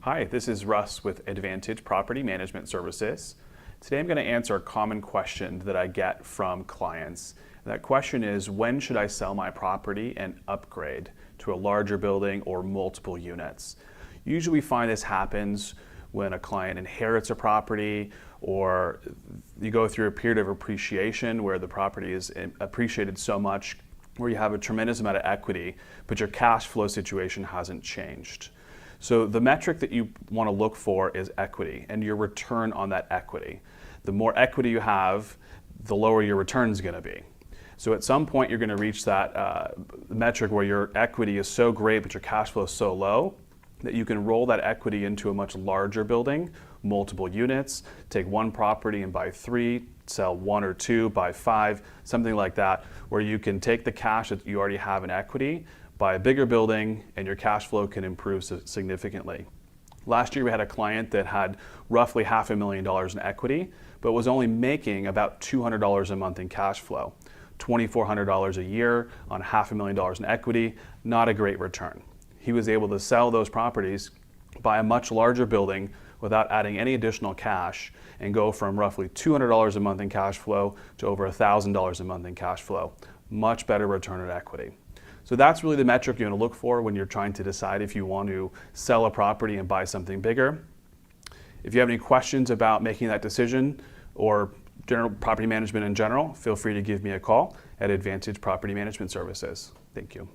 Hi, this is Russ with Advantage Property Management Services. Today I'm going to answer a common question that I get from clients. That question is, when should I sell my property and upgrade to a larger building or multiple units? Usually we find this happens when a client inherits a property, or you go through a period of appreciation where the property is appreciated so much where you have a tremendous amount of equity, but your cash flow situation hasn't changed. So the metric that you want to look for is equity and your return on that equity. The more equity you have, the lower your return is going to be. So at some point you're going to reach that metric where your equity is so great but your cash flow is so low that you can roll that equity into a much larger building, multiple units, take one property and buy 3, sell 1 or 2, buy 5, something like that, where you can take the cash that you already have in equity, buy a bigger building, and your cash flow can improve significantly. Last year we had a client that had roughly $500,000 in equity, but was only making about $200 a month in cash flow. $2,400 a year on $500,000 in equity, not a great return. He was able to sell those properties, buy a much larger building without adding any additional cash, and go from roughly $200 a month in cash flow to over $1,000 a month in cash flow. Much better return on equity. So that's really the metric you're going to look for when you're trying to decide if you want to sell a property and buy something bigger. If you have any questions about making that decision or general property management in general, feel free to give me a call at Advantage Property Management Services. Thank you.